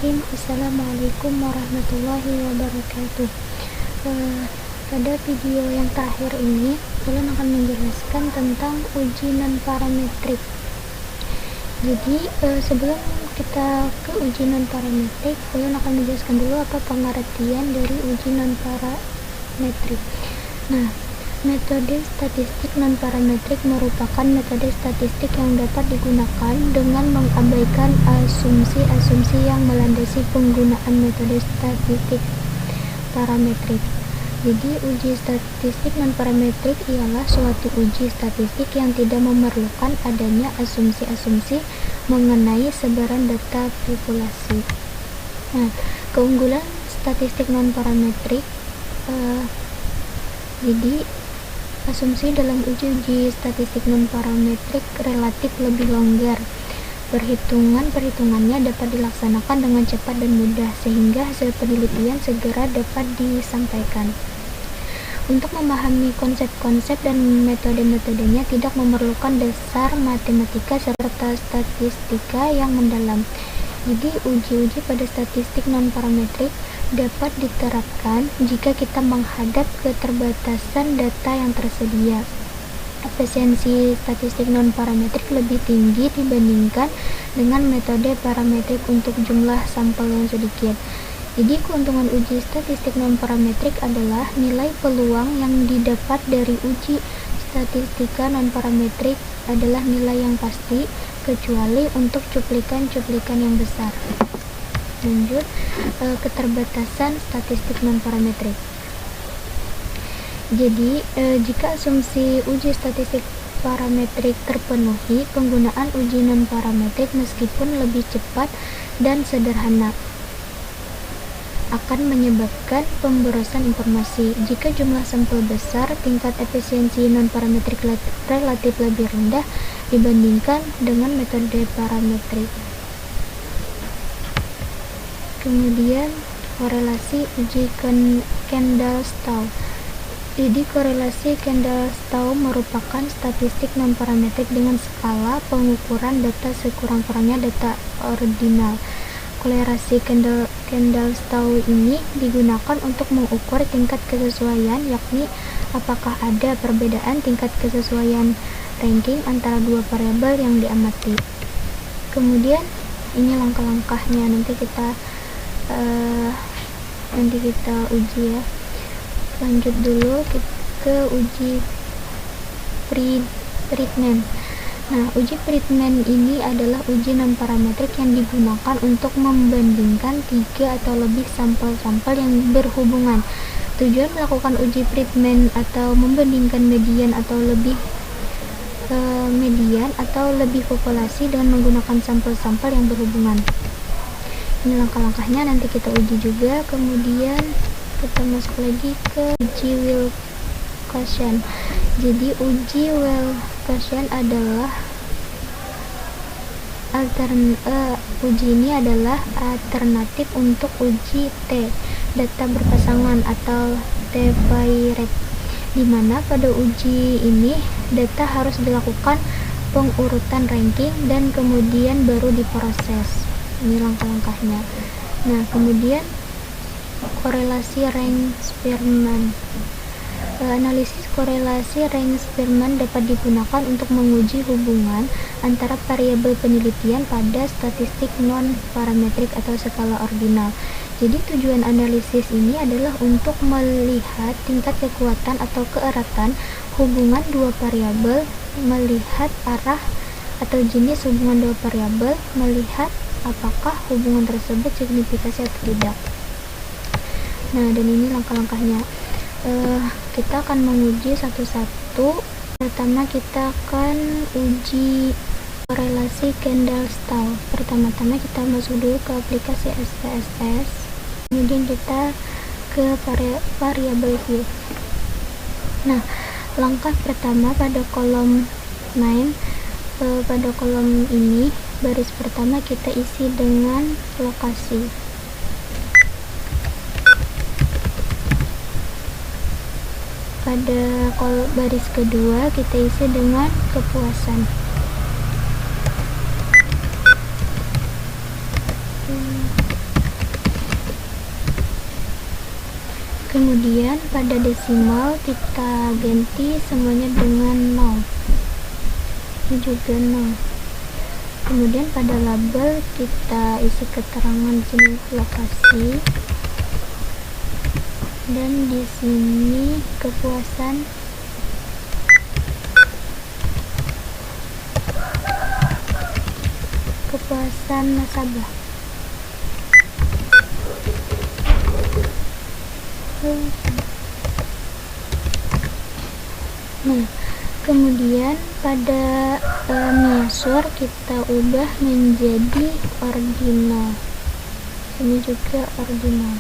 Bismillahirrahmanirrahim. Assalamualaikum warahmatullahi wabarakatuh. Pada video yang terakhir ini, kalian akan menjelaskan tentang uji non-parametrik. Jadi, sebelum kita ke uji non-parametrik, kalian akan menjelaskan dulu apa pengertian dari uji non-parametrik. Nah, metode statistik non-parametrik merupakan metode statistik yang dapat digunakan dengan mengabaikan asumsi-asumsi yang melandasi penggunaan metode statistik parametrik. Jadi, uji statistik non-parametrik ialah suatu uji statistik yang tidak memerlukan adanya asumsi-asumsi mengenai sebaran data populasi. Nah, keunggulan statistik non-parametrik, jadi asumsi dalam uji statistik non-parametrik relatif lebih longgar. Perhitungannya dapat dilaksanakan dengan cepat dan mudah, sehingga hasil penelitian segera dapat disampaikan. Untuk memahami konsep-konsep dan metode-metodenya tidak memerlukan dasar matematika serta statistika yang mendalam. Jadi, uji-uji pada statistik non-parametrik dapat diterapkan jika kita menghadap keterbatasan data yang tersedia. Efisiensi statistik non-parametrik lebih tinggi dibandingkan dengan metode parametrik untuk jumlah sampel yang sedikit. Jadi, keuntungan uji statistik non-parametrik adalah nilai peluang yang didapat dari uji statistika non-parametrik adalah nilai yang pasti, kecuali untuk cuplikan-cuplikan yang besar. Lanjut, keterbatasan statistik non-parametrik. Jadi, jika asumsi uji statistik parametrik terpenuhi, penggunaan uji non-parametrik meskipun lebih cepat dan sederhana akan menyebabkan pemborosan informasi. Jika jumlah sampel besar, tingkat efisiensi non-parametrik relatif lebih rendah dibandingkan dengan metode parametrik. Kemudian, korelasi uji Kendall-Stau. Jadi, korelasi Kendall-Stau merupakan statistik non-parametrik dengan skala pengukuran data sekurang-kurangnya data ordinal. Korelasi Kendall-Stau ini digunakan untuk mengukur tingkat kesesuaian, yakni apakah ada perbedaan tingkat kesesuaian ranking antara dua variabel yang diamati. Kemudian, ini langkah-langkahnya nanti kita uji ya. Lanjut dulu ke uji Friedman. Nah, uji Friedman ini adalah uji non-parametrik yang digunakan untuk membandingkan 3 atau lebih sampel-sampel yang berhubungan. Tujuan melakukan uji Friedman atau membandingkan median atau lebih populasi dengan menggunakan sampel-sampel yang berhubungan. Ini langkah-langkahnya nanti kita uji juga. Kemudian kita masuk lagi ke uji Wilcoxon. Jadi, uji Wilcoxon adalah uji ini adalah alternatif untuk uji T, data berpasangan atau T-Variate, di mana pada uji ini data harus dilakukan pengurutan ranking dan kemudian baru diproses. Ini langkah-langkahnya. Nah, kemudian korelasi Rank-Spearman. Analisis korelasi Rank-Spearman dapat digunakan untuk menguji hubungan antara variabel penelitian pada statistik non-parametrik atau skala ordinal. Jadi, tujuan analisis ini adalah untuk melihat tingkat kekuatan atau keeratan hubungan dua variabel, melihat arah atau jenis hubungan dua variabel, melihat apakah hubungan tersebut signifikasi atau tidak. Nah, dan ini langkah-langkahnya. Kita akan menguji satu-satu. Pertama, kita akan uji korelasi Kendall-Stau. Pertama-tama kita masuk dulu ke aplikasi SPSS. Kemudian kita ke variable view. Nah, langkah pertama pada kolom 9, pada kolom ini baris pertama kita isi dengan lokasi. Pada baris kedua kita isi dengan kepuasan. Kemudian pada desimal kita ganti semuanya dengan 0. Ini juga 0. Kemudian pada label kita isi keterangan di sini lokasi, dan di sini kepuasan nasabah. Nah, kemudian pada measure kita ubah menjadi ordinal. Ini juga ordinal.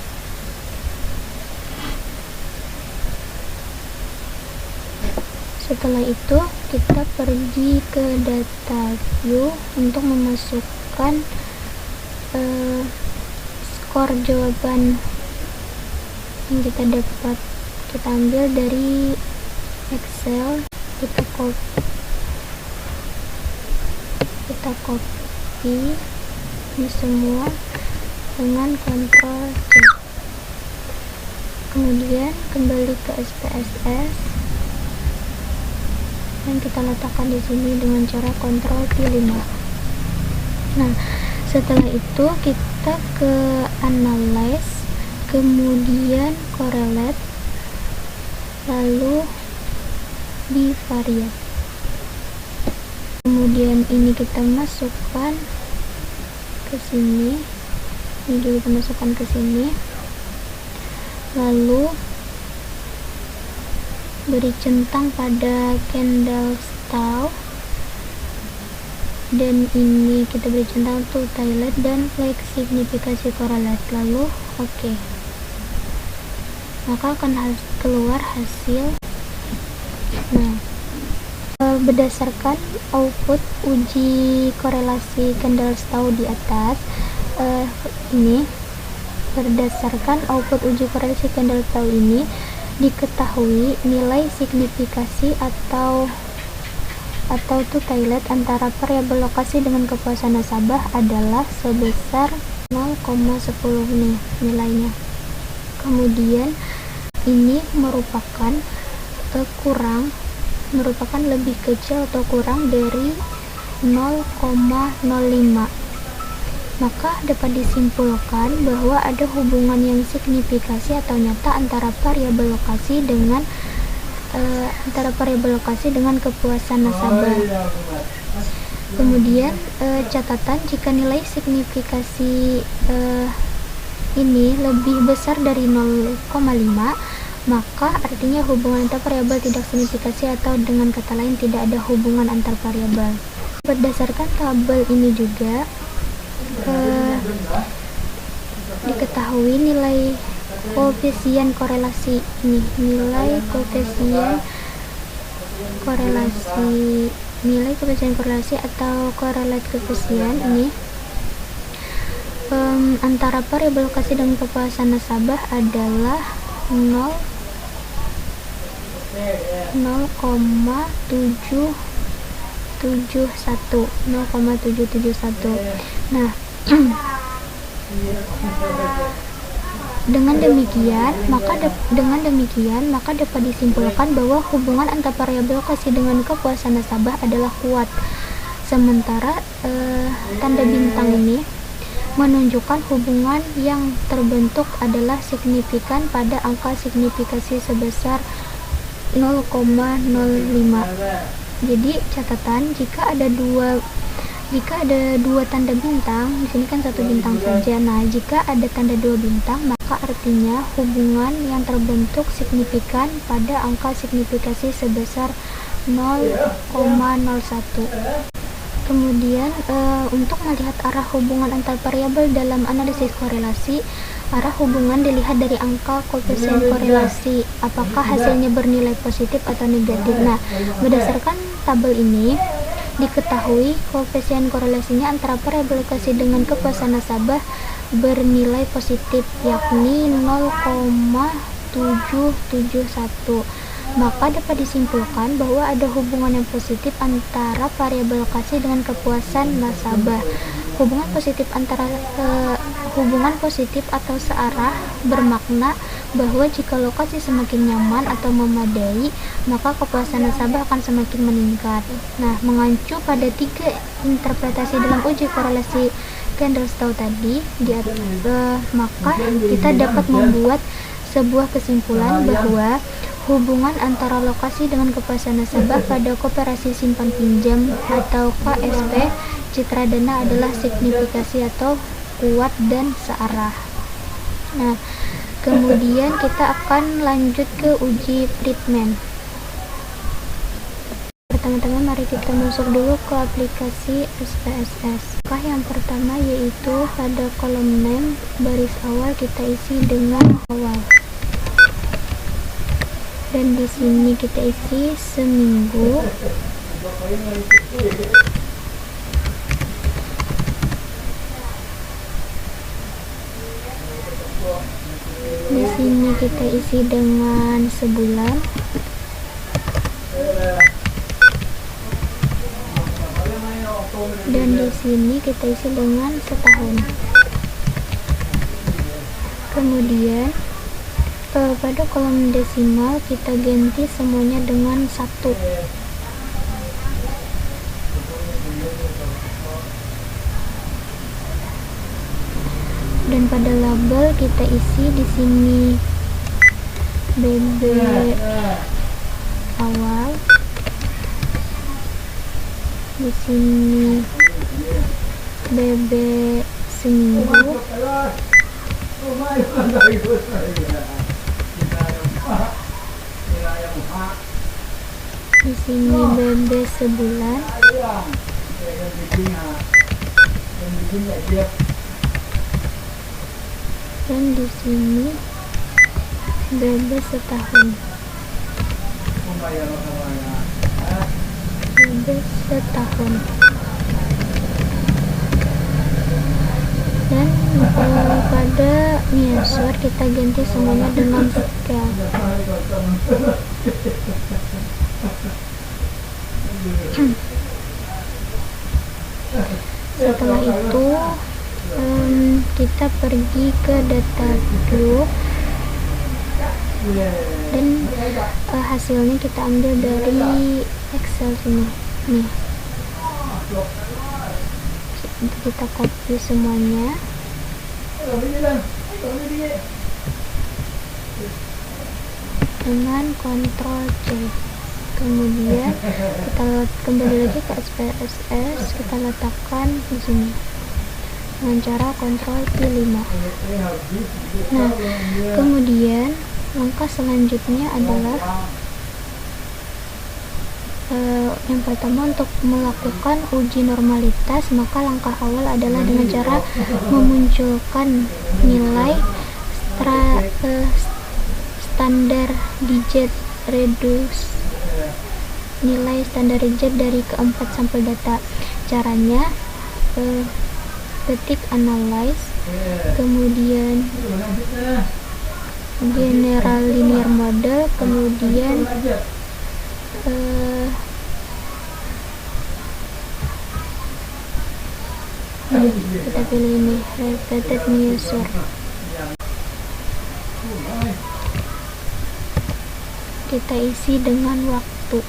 Setelah itu kita pergi ke data view untuk memasukkan skor jawaban yang kita dapat. Kita ambil dari Excel, kita copy ini semua dengan Ctrl C. Kemudian kembali ke SPSS dan kita letakkan di sini dengan cara Ctrl P5. Nah, setelah itu kita ke Analyze, kemudian Correlate, lalu Bivariate. Kemudian ini kita masukkan ke sini, ini juga kita masukkan ke sini, lalu beri centang pada candlestick, dan ini kita beri centang to Thailand dan flag signifikasi correlate, lalu oke. Maka akan keluar hasil. Nah, berdasarkan output uji korelasi candlestick di atas, ini berdasarkan output uji korelasi candlestick ini diketahui nilai signifikasi atau to Thailand antara variabel lokasi dengan kepuasan nasabah adalah sebesar 0,10 nih nilainya. Kemudian ini merupakan lebih kecil atau kurang dari 0,05. Maka dapat disimpulkan bahwa ada hubungan yang signifikasi atau nyata antara variabel lokasi dengan kepuasan nasabah. Kemudian catatan, jika nilai signifikasi ini lebih besar dari 0,5, maka artinya hubungan antar variabel tidak signifikasi, atau dengan kata lain tidak ada hubungan antar variabel. Berdasarkan tabel ini juga diketahui nilai koefisien korelasi ini, nilai koefisien korelasi atau correlate koefisien ini antara variabel lokasi dan kepuasan nasabah adalah 0,771. Nah, dengan demikian maka dapat disimpulkan bahwa hubungan antara variabel lokasi dengan kepuasan nasabah adalah kuat. Sementara tanda bintang ini menunjukkan hubungan yang terbentuk adalah signifikan pada angka signifikasi sebesar 0,05. Jadi catatan, jika ada dua tanda bintang, di sini kan satu bintang saja. Nah, jika ada tanda 2 bintang, maka artinya hubungan yang terbentuk signifikan pada angka signifikasi sebesar 0,01. Kemudian untuk melihat arah hubungan antar variabel dalam analisis korelasi, arah hubungan dilihat dari angka koefisien korelasi, apakah hasilnya bernilai positif atau negatif. Nah, berdasarkan tabel ini diketahui koefisien korelasinya antara variabel lokasi dengan kepuasan nasabah bernilai positif, yakni 0,771. Maka dapat disimpulkan bahwa ada hubungan yang positif antara variabel lokasi dengan kepuasan nasabah. Hubungan positif atau searah bermakna bahwa jika lokasi semakin nyaman atau memadai, maka kepuasan nasabah akan semakin meningkat. Nah, mengacu pada 3 interpretasi dalam uji korelasi Kendall-Stowe tadi, maka kita dapat membuat sebuah kesimpulan bahwa hubungan antara lokasi dengan kepuasan nasabah pada koperasi simpan pinjam atau KSP Citra Dana adalah signifikasi atau kuat dan searah. Nah, kemudian kita akan lanjut ke uji treatment. Teman-teman, mari kita masuk dulu ke aplikasi SPSS. Yang pertama yaitu pada kolom name baris awal kita isi dengan awal. Dan di sini kita isi seminggu. Di sini kita isi dengan sebulan. Dan di sini kita isi dengan setahun. Kemudian pada kolom desimal kita ganti semuanya dengan 1. Dan pada label kita isi di sini BB awal, di sini BB seminggu, di sini BB sebulan, dan di sini BB setahun. BB setahun. Dan pada measure kita ganti semuanya dengan scale. Setelah itu kita pergi ke data group dan hasilnya kita ambil dari Excel sini nih. Kita copy semuanya dengan Ctrl C. Kemudian kita kembali lagi ke SPSS, kita letakkan di sini dengan cara Ctrl P5. Nah, kemudian langkah selanjutnya adalah yang pertama untuk melakukan uji normalitas, maka langkah awal adalah dengan cara memunculkan nilai standar digit reduce nilai standar digit dari keempat sampel data. Caranya ketik analyze, kemudian general linear model, kemudian kita pilih ini repeated measure. Kita isi dengan waktu,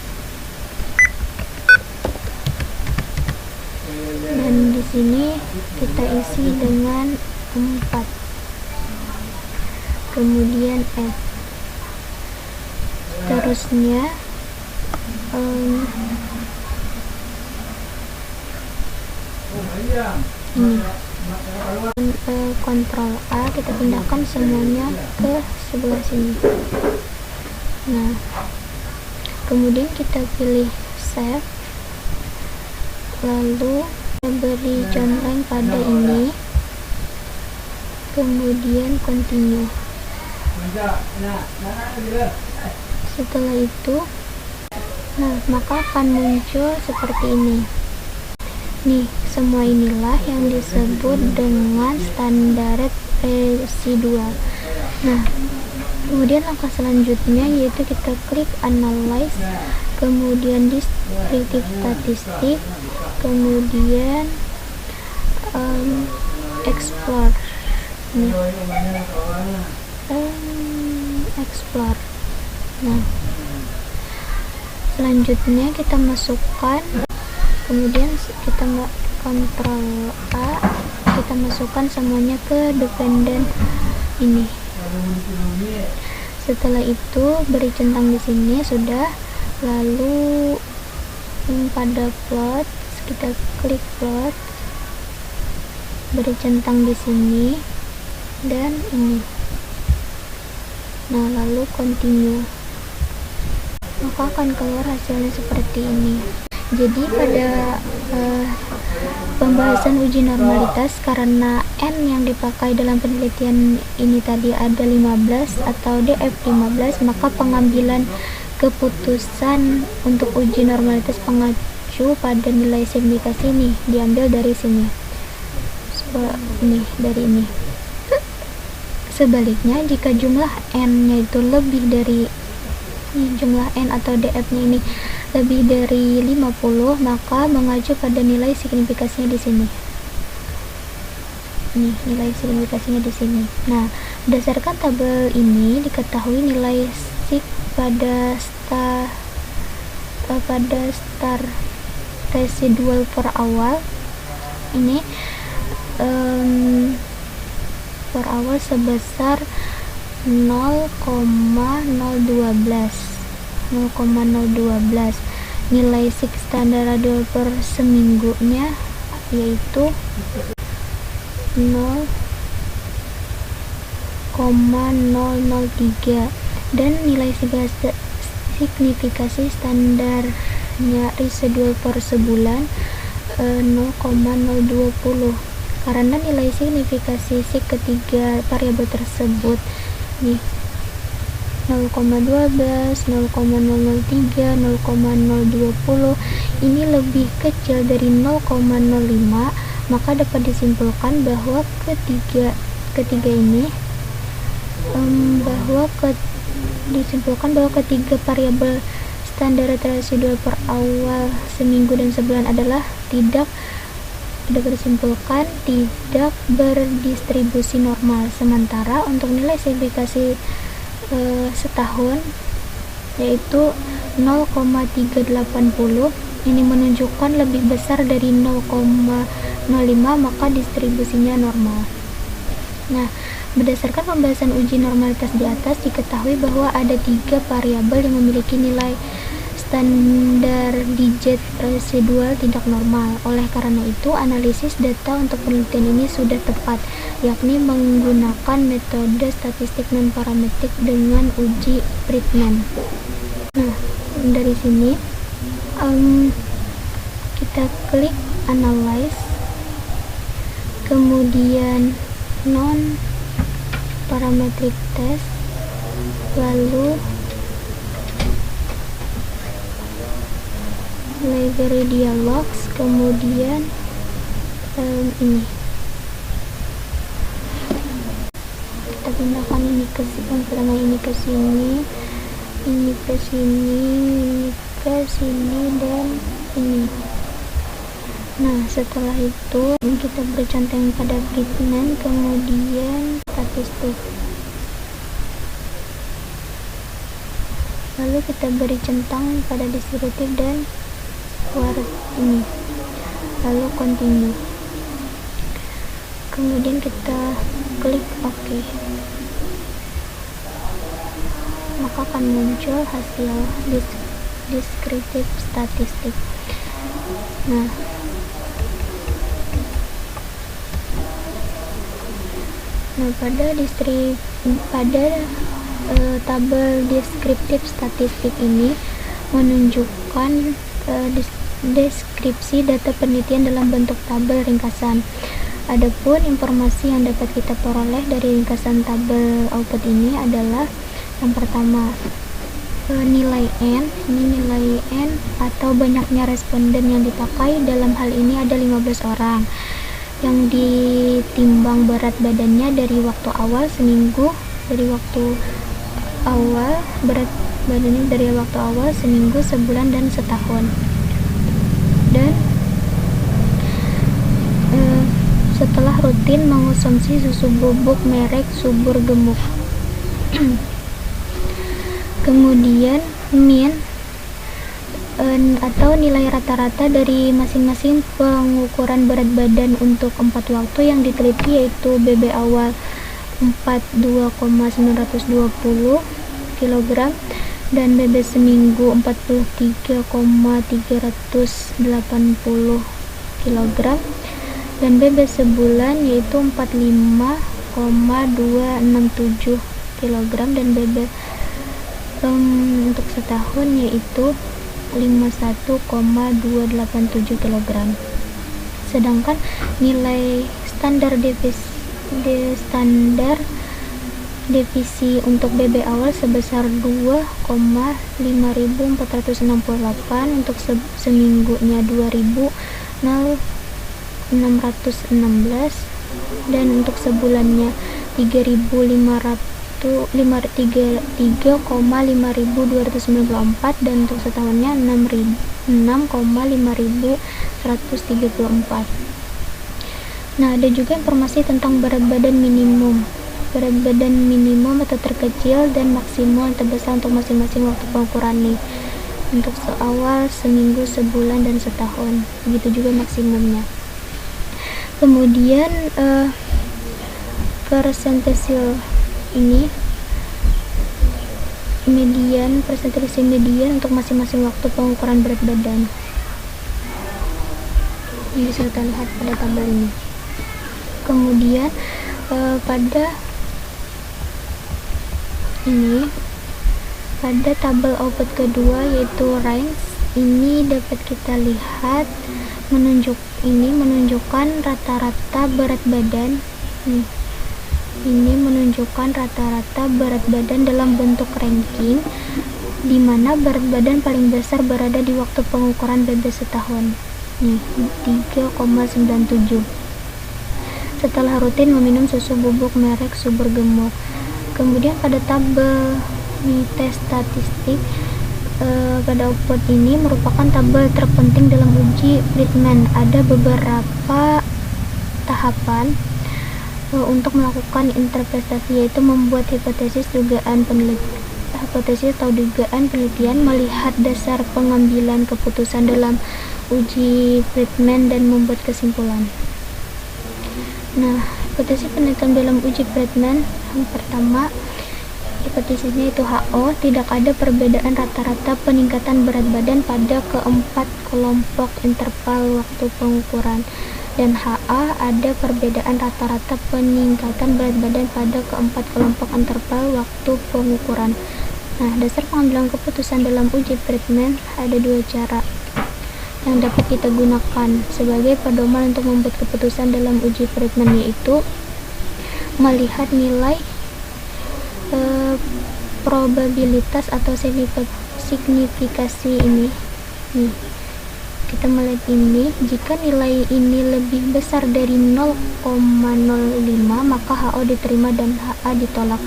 dan di sini kita isi dengan 4, kemudian add. Seterusnya ini Ctrl A, kita pindahkan semuanya ke sebelah sini. Nah, kemudian kita pilih save, lalu kita beri contoh pada ini, kemudian continue. Setelah itu, nah, maka akan muncul seperti ini. Nih, semua inilah yang disebut dengan standar residual. Nah, kemudian langkah selanjutnya yaitu kita klik analyze, kemudian descriptive statistik, kemudian explore. Nih. explore. Nah, selanjutnya kita masukkan, kemudian kita Ctrl A, kita masukkan semuanya ke dependent ini. Setelah itu beri centang di sini sudah. Lalu pada plot kita klik plot, beri centang di sini dan ini. Nah, lalu continue, maka akan keluar hasilnya seperti ini. Jadi pada pembahasan uji normalitas, karena N yang dipakai dalam penelitian ini tadi ada 15 atau DF15, maka pengambilan keputusan untuk uji normalitas pengacu pada nilai signifikasi ini diambil dari sini. Dari ini. Sebaliknya, jika jumlah N-nya itu lebih dari jumlah N atau DF-nya ini lebih dari 50, maka mengacu pada nilai signifikasinya di sini. Nih, nilai signifikasinya di sini. Nah, berdasarkan tabel ini diketahui nilai sig pada star residual per awal ini per awal sebesar 0,012. Nilai sig standar radial per seminggunya yaitu 0,003, dan nilai signifikasi standarnya residual per sebulan 0,020. Karena nilai signifikasi sig ketiga variabel tersebut nih 0,12, 0,003, 0,020 ini lebih kecil dari 0,05, maka dapat disimpulkan bahwa ketiga variabel standar residual per awal seminggu dan sebulan adalah tidak berdistribusi normal. Sementara untuk nilai signifikasi setahun yaitu 0,380 ini menunjukkan lebih besar dari 0,05, maka distribusinya normal. Nah, berdasarkan pembahasan uji normalitas di atas diketahui bahwa ada 3 variabel yang memiliki nilai standar digit residual tidak normal. Oleh karena itu, analisis data untuk penelitian ini sudah tepat, yakni menggunakan metode statistik non-parametrik dengan uji Friedman. Nah, dari sini kita klik analyze, kemudian non-parametric test, lalu library dialogs, kemudian ini kita pindahkan ini ke sini, ini ke sini, ini ke sini, ini ke sini, dan ini. Nah, setelah itu kita bercantang pada Friedman, kemudian statistik, lalu kita beri centang pada distributif dan ini, lalu continue, kemudian kita klik OK, maka akan muncul hasil deskriptif statistik. Nah, pada tabel deskriptif statistik ini menunjukkan deskripsi data penelitian dalam bentuk tabel ringkasan. Adapun informasi yang dapat kita peroleh dari ringkasan tabel output ini adalah yang pertama, nilai N. Ini nilai N atau banyaknya responden yang dipakai. Dalam hal ini ada 15 orang yang ditimbang berat badannya dari waktu awal seminggu, berat badannya dari waktu awal seminggu, sebulan, dan setahun. Dan setelah rutin mengonsumsi susu bubuk merek Subur Gemuk. Kemudian mean atau nilai rata-rata dari masing-masing pengukuran berat badan untuk 4 waktu yang diteliti, yaitu BB awal 42,920 kg dan BB seminggu 43,380 kg dan BB sebulan yaitu 45,267 kg dan BB untuk setahun yaitu 51,287 kg. Sedangkan nilai standar devisi untuk BB awal sebesar 2,5468, untuk seminggunya 2.616 dan untuk sebulannya 3,5294 dan untuk setahunnya 6,5134. Nah, ada juga informasi tentang berat badan minimum atau terkecil dan maksimal terbesar untuk masing-masing waktu pengukuran nih, untuk seawal, seminggu, sebulan, dan setahun. Begitu juga maksimumnya. Kemudian persentase ini persentase median untuk masing-masing waktu pengukuran berat badan. Ini bisa kita lihat pada tabel ini. Kemudian pada tabel output kedua yaitu range, ini dapat kita lihat menunjukkan rata-rata berat badan. Ini menunjukkan rata-rata berat badan dalam bentuk ranking, di mana berat badan paling besar berada di waktu pengukuran BB setahun. 3,97. Setelah rutin meminum susu bubuk merek Subur Gemuk. Kemudian pada tabel tes statistik pada output ini merupakan tabel terpenting dalam uji Friedman. Ada beberapa tahapan untuk melakukan interpretasi, yaitu membuat hipotesis atau dugaan penelitian, melihat dasar pengambilan keputusan dalam uji Friedman dan membuat kesimpulan. Nah, hipotesis penelitian dalam uji Friedman yang pertama, hipotesisnya itu HO, tidak ada perbedaan rata-rata peningkatan berat badan pada keempat kelompok interval waktu pengukuran, dan HA, ada perbedaan rata-rata peningkatan berat badan pada keempat kelompok interval waktu pengukuran. Nah, dasar pengambilan keputusan dalam uji Friedman ada dua cara yang dapat kita gunakan sebagai pedoman untuk membuat keputusan dalam uji Friedman, yaitu melihat nilai probabilitas atau signifikasi ini. Kita melihat ini, jika nilai ini lebih besar dari 0,05 maka HO diterima dan HA ditolak.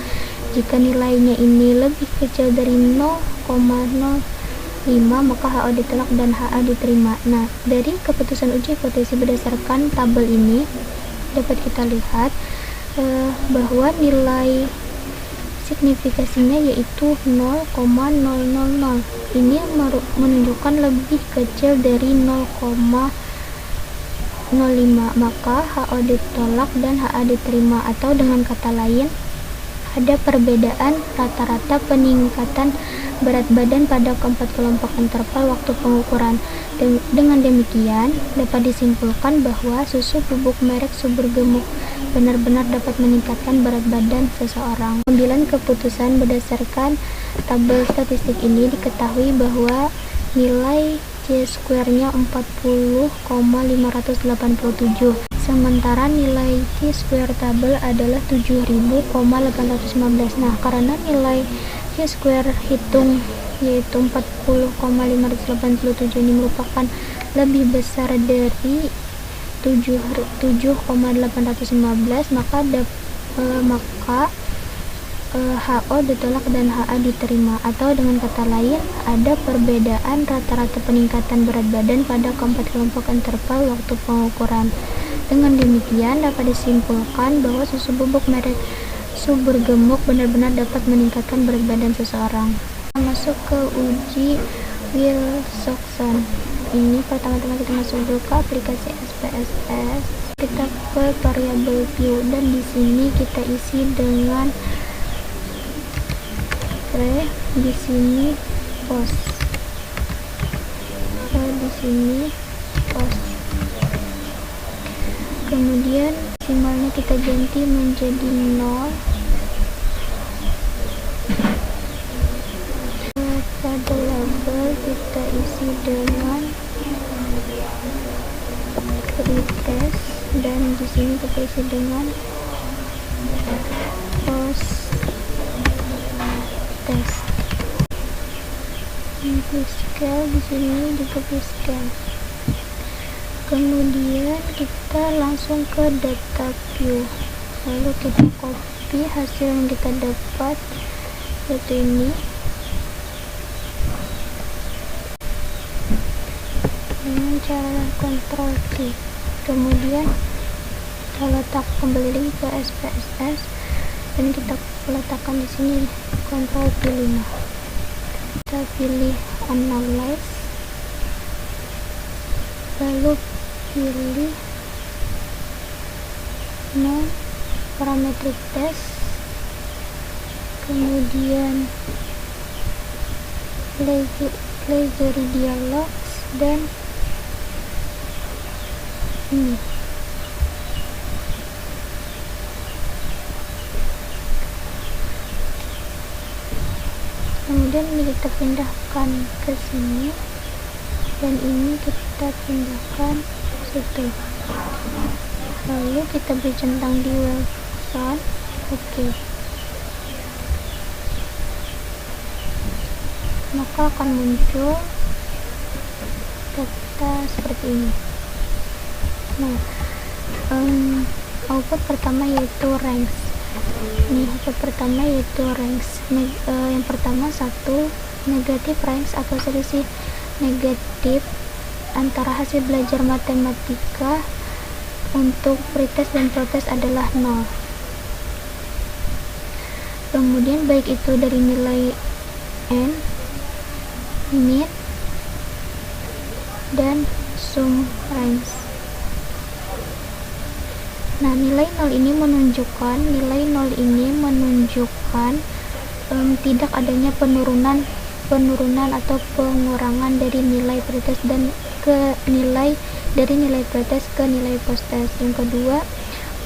Jika nilainya ini lebih kecil dari 0,05 maka HO ditolak dan HA diterima. Nah, dari keputusan uji hipotesis berdasarkan tabel ini dapat kita lihat bahwa nilai signifikasinya yaitu 0,000. Ini menunjukkan lebih kecil dari 0,05 maka HO ditolak dan HA diterima, atau dengan kata lain ada perbedaan rata-rata peningkatan berat badan pada keempat kelompok interval waktu pengukuran. Dengan demikian dapat disimpulkan bahwa susu bubuk merek Subur Gemuk benar-benar dapat meningkatkan berat badan seseorang. Pengambilan keputusan berdasarkan tabel statistik ini diketahui bahwa nilai C-square-nya 40,587, sementara nilai C-square tabel adalah 7.815. Nah, karena nilai C-square hitung yaitu 40,587 ini merupakan lebih besar dari 7,815, maka HO ditolak dan HA diterima, atau dengan kata lain ada perbedaan rata-rata peningkatan berat badan pada keempat kelompok interval waktu pengukuran. Dengan demikian dapat disimpulkan bahwa susu bubuk merek Subur Gemuk benar-benar dapat meningkatkan berat badan seseorang. masuk ke uji Wilcoxon. Ini pertama-tama kita masuk dulu ke aplikasi SPSS, kita ke variable view, dan di sini kita isi dengan di sini post, di sini post. Kemudian simalnya kita ganti menjadi 0. Pada label kita isi dengan pretest, dan di sini kita isi dengan post test. Scale di sini juga scale. Kemudian kita langsung ke data view, lalu kita copy hasil yang kita dapat, yaitu ini. Dengan cara Ctrl C. Kemudian kita letak kembali lagi ke SPSS, dan kita letakkan di sini Ctrl P5. Kita pilih Analyze, lalu pilih parametric test, kemudian Lazy Dialogs, dan ini. Kemudian ini kita pindahkan ke sini, dan ini kita pindahkan ke situ. Lalu kita beri centang di Wilcoxon. Oke. Maka akan muncul data seperti ini. Nah, output pertama yaitu ranks. Ini output pertama yaitu ranks. Yang pertama 1, negatif ranks atau selisih negatif antara hasil belajar matematika untuk pretest dan protest adalah 0. Kemudian baik itu dari nilai n, mid, dan sum ranks. Nah, nilai 0 ini menunjukkan tidak adanya penurunan atau pengurangan dari nilai pretest dan dari nilai pretest ke nilai post test. Yang kedua,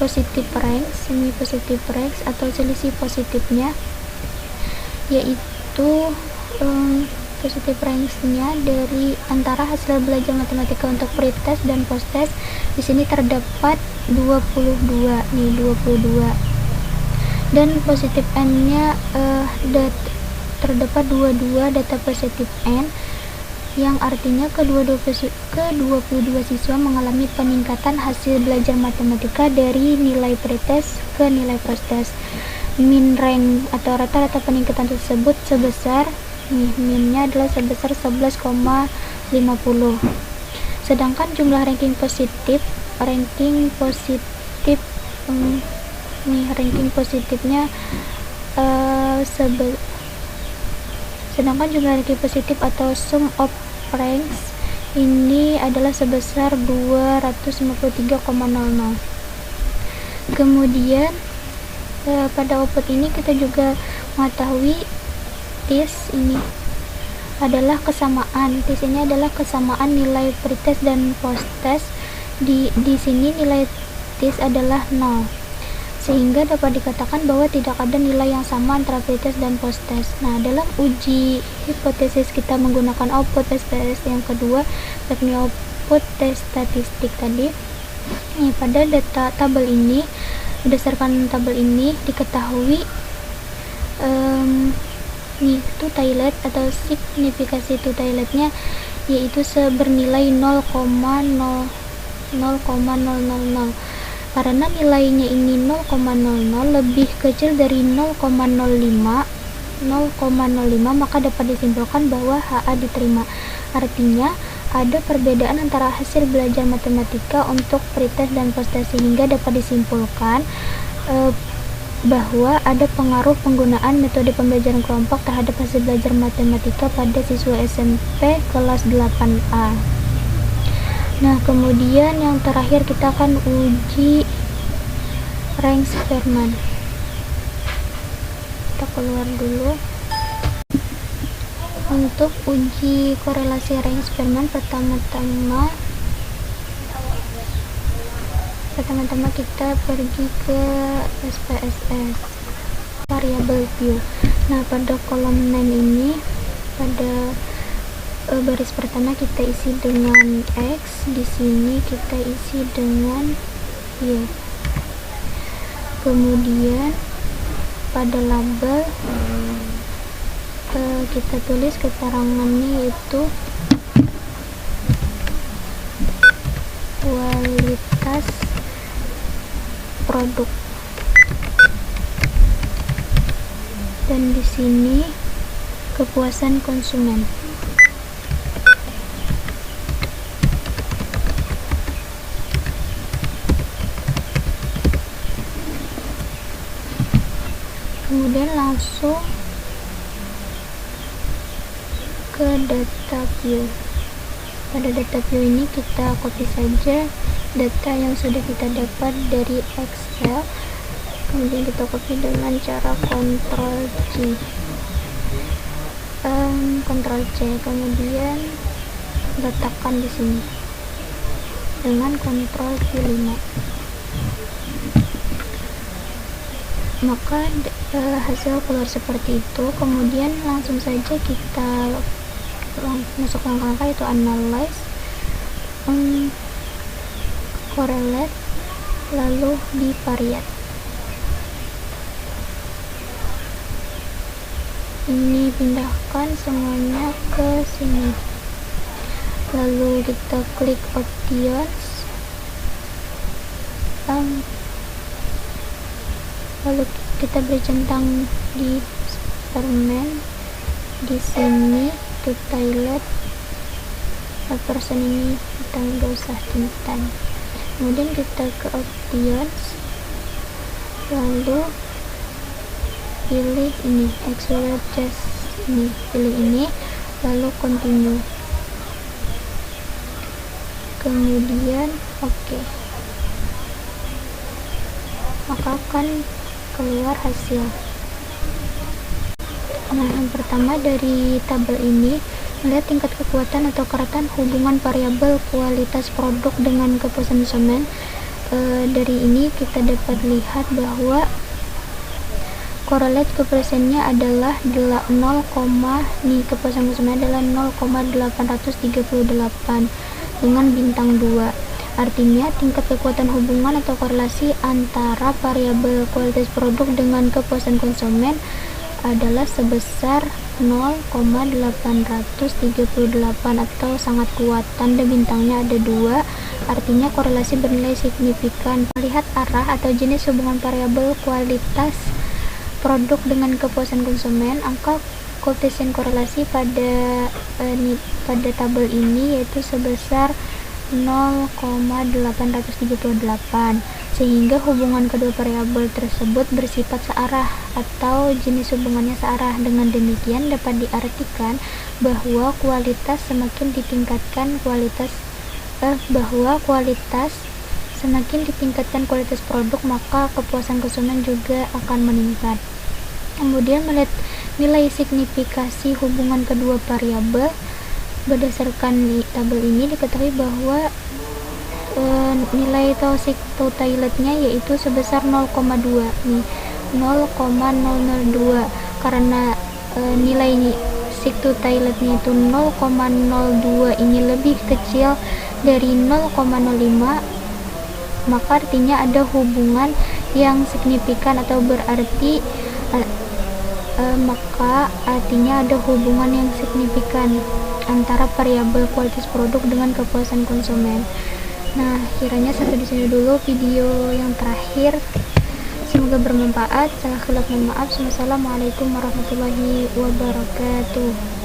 positive ranks, semi positive ranks atau selisih positifnya, yaitu positive ranks-nya dari antara hasil belajar matematika untuk pretest dan post test. Di sini terdapat 22 nih, 22. Dan positive n-nya terdapat 22 data positif n, yang artinya ke-22 siswa mengalami peningkatan hasil belajar matematika dari nilai pretest ke nilai post test. Min rank atau rata-rata peningkatan tersebut sebesar, minnya adalah sebesar 11,50. Sedangkan jumlah ranking positifnya sedangkan jumlah ranking positif atau sum of ranks ini adalah sebesar 253,00. Kemudian pada output ini kita juga mengetahui TIS ini adalah kesamaan. TIS ini adalah kesamaan nilai pretest dan post test. Di sini nilai TIS adalah 0, sehingga dapat dikatakan bahwa tidak ada nilai yang sama antara pretest dan post test. Nah, dalam uji hipotesis kita menggunakan output SPSS yang kedua, yakni output tes statistik tadi. Pada data tabel ini, berdasarkan tabel ini diketahui two-tilet atau signifikasi two-tiletnya yaitu bernilai 0,000. Karena nilainya ini 0,00 lebih kecil dari 0,05, maka dapat disimpulkan bahwa HA diterima. Artinya ada perbedaan antara hasil belajar matematika untuk pretest dan post test, sehingga dapat disimpulkan bahwa ada pengaruh penggunaan metode pembelajaran kelompok terhadap hasil belajar matematika pada siswa SMP kelas 8A. Nah, kemudian yang terakhir kita akan uji Reinsch-Sperman. Kita keluar dulu. Untuk uji korelasi Reinsch-Sperman, pertama-tama kita pergi ke SPSS variable view. Nah, pada kolom name ini, pada baris pertama kita isi dengan X, di sini kita isi dengan Y. Kemudian pada label kita tulis keterangannya yaitu kualitas produk, dan di sini kepuasan konsumen. Kemudian langsung ke data view. Pada data view ini kita copy saja data yang sudah kita dapat dari Excel, kemudian kita copy dengan cara Ctrl C, kemudian letakkan di sini dengan Ctrl V5. Maka hasil keluar seperti itu. Kemudian langsung saja kita masuk langkah-langkah, itu analyze, correlate, lalu divariate. Ini pindahkan semuanya ke sini, lalu kita klik options, lalu kita beri centang di Sperman. Di sini to toilet person ini kita nggak usah tintan. Kemudian kita ke options, lalu pilih ini actual just ini, pilih ini, lalu continue, kemudian oke. Maka akan keluar hasil. Nah, yang pertama dari tabel ini, melihat tingkat kekuatan atau keratan hubungan variabel kualitas produk dengan kepuasan konsumen. Dari ini kita dapat lihat bahwa correlate kepuasannya adalah 0, nih kepuasan konsumen adalah 0,838 dengan bintang 2. Artinya tingkat kekuatan hubungan atau korelasi antara variabel kualitas produk dengan kepuasan konsumen adalah sebesar 0,838 atau sangat kuat. Tanda bintangnya ada 2, artinya korelasi bernilai signifikan. Melihat arah atau jenis hubungan variabel kualitas produk dengan kepuasan konsumen, angka koefisien korelasi pada tabel ini yaitu sebesar 0,838, sehingga hubungan kedua variabel tersebut bersifat searah atau jenis hubungannya searah. Dengan demikian dapat diartikan bahwa kualitas semakin ditingkatkan kualitas produk, maka kepuasan konsumen juga akan meningkat. Kemudian melihat nilai signifikasi hubungan kedua variabel. Berdasarkan tabel ini diketahui bahwa nilai toiletnya yaitu sebesar 0,2 nih, 0,002, karena nilai toiletnya itu 0,02 ini lebih kecil dari 0,05, maka artinya ada hubungan yang signifikan atau berarti maka artinya ada hubungan yang signifikan antara variabel kualitas produk dengan kepuasan konsumen. Nah, kiranya sampai di sini dulu video yang terakhir. Semoga bermanfaat. Salah khilaf mohon maaf. Wassalamualaikum warahmatullahi wabarakatuh.